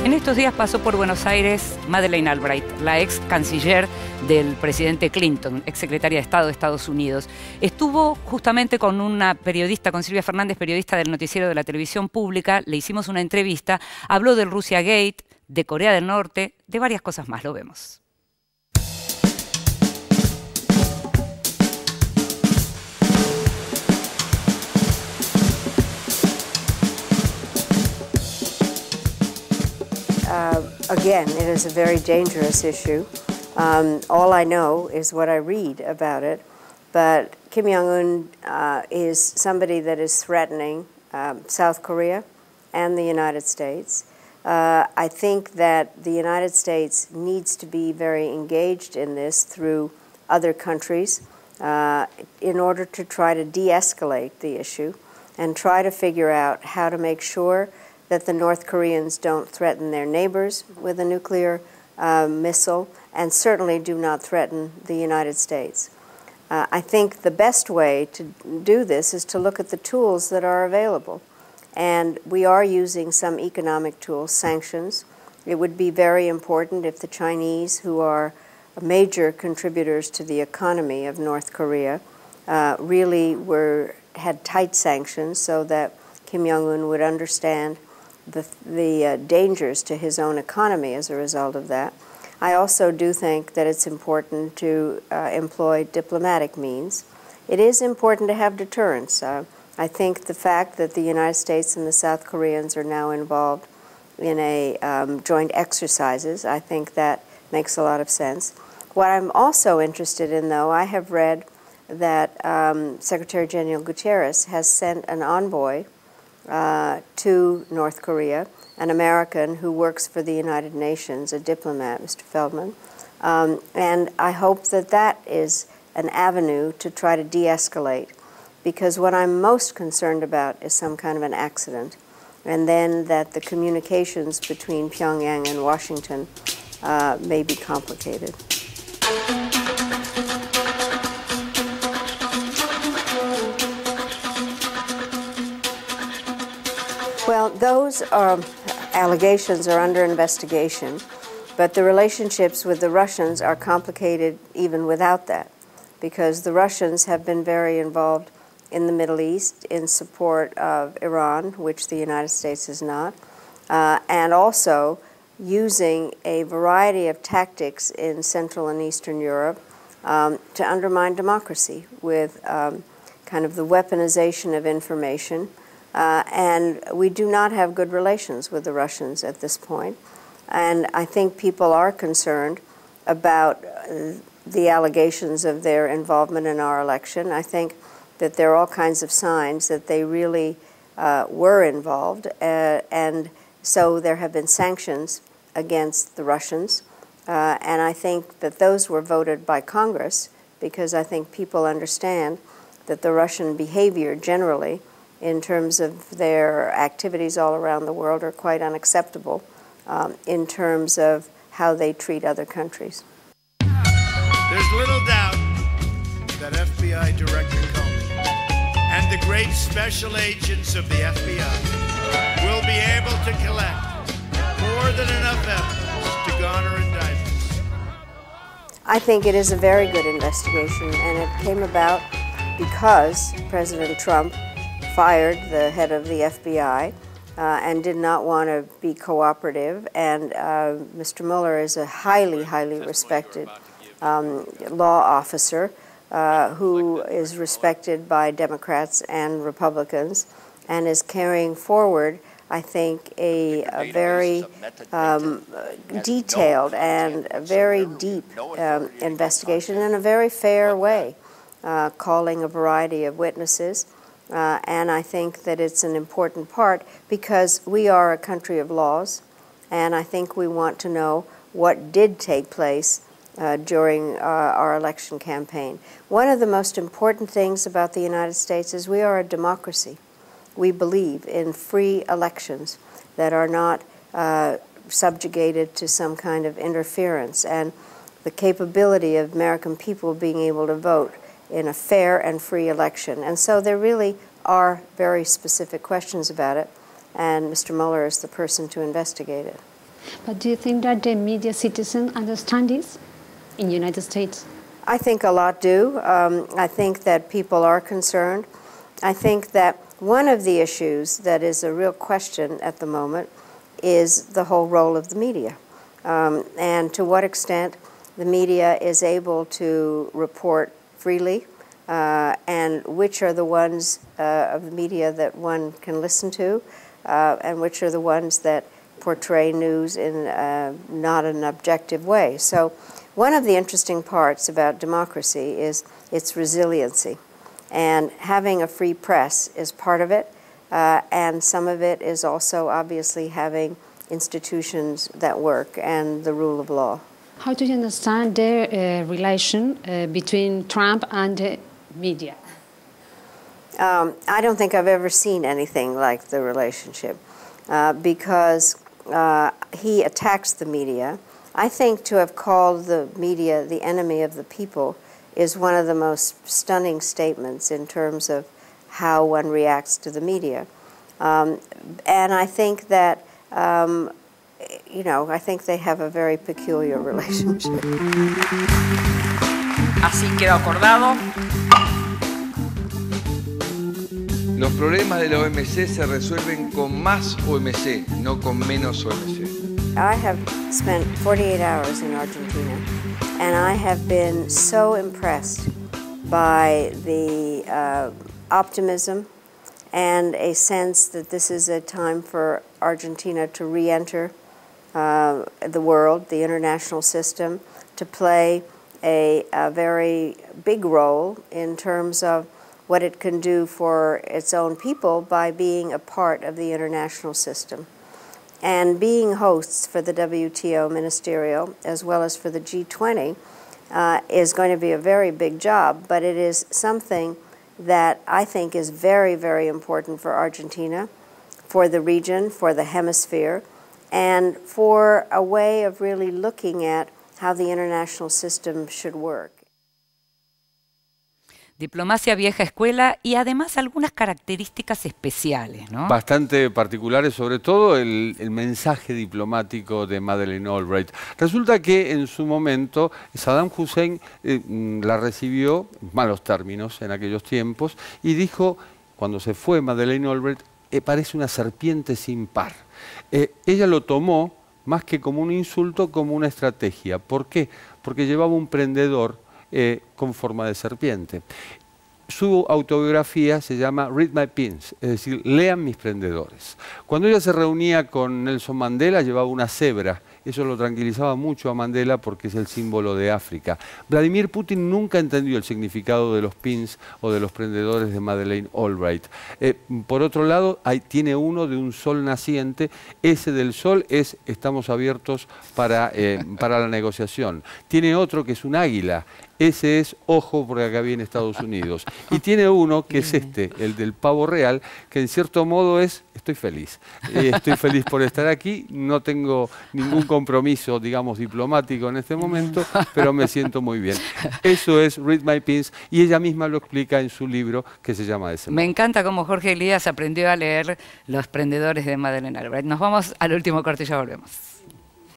En estos días pasó por Buenos Aires Madeleine Albright, la ex canciller del presidente Clinton, ex secretaria de Estado de Estados Unidos. Estuvo justamente con una periodista, con Silvia Fernández, periodista del noticiero de la televisión pública. Le hicimos una entrevista, habló del Russia Gate, de Corea del Norte, de varias cosas más. Lo vemos. Again, it is a very dangerous issue. All I know is what I read about it. But Kim Jong-un is somebody that is threatening South Korea and the United States. I think that the United States needs to be very engaged in this through other countries in order to try to de-escalate the issue and try to figure out how to make sure that the North Koreans don't threaten their neighbors with a nuclear missile, and certainly do not threaten the United States. I think the best way to do this is to look at the tools that are available. And we are using some economic tools, sanctions. It would be very important if the Chinese, who are major contributors to the economy of North Korea, really had tight sanctions so that Kim Jong-un would understand the dangers to his own economy as a result of that. I also do think that it's important to employ diplomatic means. It is important to have deterrence. I think the fact that the United States and the South Koreans are now involved in a joint exercises, I think that makes a lot of sense. What I'm also interested in, though, I have read that Secretary General Guterres has sent an envoy to North Korea, an American who works for the United Nations, a diplomat, Mr. Feldman. And I hope that that is an avenue to try to de-escalate, because what I'm most concerned about is some kind of an accident, and then that the communications between Pyongyang and Washington may be complicated. Well, those allegations are under investigation, but the relationships with the Russians are complicated even without that, because the Russians have been very involved in the Middle East in support of Iran, which the United States is not, and also using a variety of tactics in Central and Eastern Europe to undermine democracy with kind of the weaponization of information. And we do not have good relations with the Russians at this point. And I think people are concerned about the allegations of their involvement in our election. I think that there are all kinds of signs that they really were involved. And so there have been sanctions against the Russians. And I think that those were voted by Congress, because I think people understand that the Russian behavior generally in terms of their activities all around the world are quite unacceptable in terms of how they treat other countries. There's little doubt that FBI Director Comey and the great special agents of the FBI will be able to collect more than enough evidence to garner indictments. I think it is a very good investigation, and it came about because President Trump fired the head of the FBI and did not want to be cooperative. And Mr. Mueller is a highly, highly respected law officer who is respected by Democrats and Republicans and is carrying forward, I think, a very detailed and a very deep investigation in a very fair way, calling a variety of witnesses. And I think that it's an important part because we are a country of laws, and I think we want to know what did take place during our election campaign. One of the most important things about the United States is we are a democracy. We believe in free elections that are not subjugated to some kind of interference, and the capability of American people being able to vote in a fair and free election. And so there really are very specific questions about it, and Mr. Mueller is the person to investigate it. But do you think that the media citizens understand this in the United States? I think a lot do. I think that people are concerned. I think that one of the issues that is a real question at the moment is the whole role of the media, and to what extent the media is able to report freely, and which are the ones of the media that one can listen to, and which are the ones that portray news in not an objective way. So one of the interesting parts about democracy is its resiliency. And having a free press is part of it, and some of it is also obviously having institutions that work and the rule of law. How do you understand the relation between Trump and the media? I don't think I've ever seen anything like the relationship because he attacks the media. I think to have called the media the enemy of the people is one of the most stunning statements in terms of how one reacts to the media. And I think that, I think they have a very peculiar relationship. Así quedó acordado. Los problemas de la OMC se resuelven con más OMC, no con menos OMC. I have spent 48 hours in Argentina, and I have been so impressed by the optimism and a sense that this is a time for Argentina to re-enter the world, the international system, to play a very big role in terms of what it can do for its own people by being a part of the international system. And being hosts for the WTO ministerial, as well as for the G20, is going to be a very big job, but it is something that I think is very, very important for Argentina, for the region, for the hemisphere, and for a way of really looking at how the international system should work. Diplomacia vieja escuela y además algunas características especiales, ¿no? Bastante particulares, sobre todo el mensaje diplomático de Madeleine Albright. Resulta que en su momento Saddam Hussein la recibió en malos términos en aquellos tiempos y dijo, cuando se fue Madeleine Albright, parece una serpiente sin par. Ella lo tomó más que como un insulto, como una estrategia. ¿Por qué? Porque llevaba un prendedor con forma de serpiente. Su autobiografía se llama Read My Pins, es decir, lean mis prendedores. Cuando ella se reunía con Nelson Mandela llevaba una cebra. Eso lo tranquilizaba mucho a Mandela porque es el símbolo de África. Vladimir Putin nunca entendió el significado de los pins o de los prendedores de Madeleine Albright. Por otro lado, tiene uno de un sol naciente. Ese del sol es estamos abiertos para la negociación. Tiene otro que es un águila. Ese es ojo porque acá viene Estados Unidos. Y tiene uno que es el del pavo real, que en cierto modo es estoy feliz. Estoy feliz por estar aquí, no tengo ningún compromiso, digamos, diplomático en este momento, pero me siento muy bien. Eso es Read My Pins y ella misma lo explica en su libro que se llama de ese modo. Me encanta cómo Jorge Elías aprendió a leer Los prendedores de Madeleine Albright. Nos vamos al último corte y ya volvemos.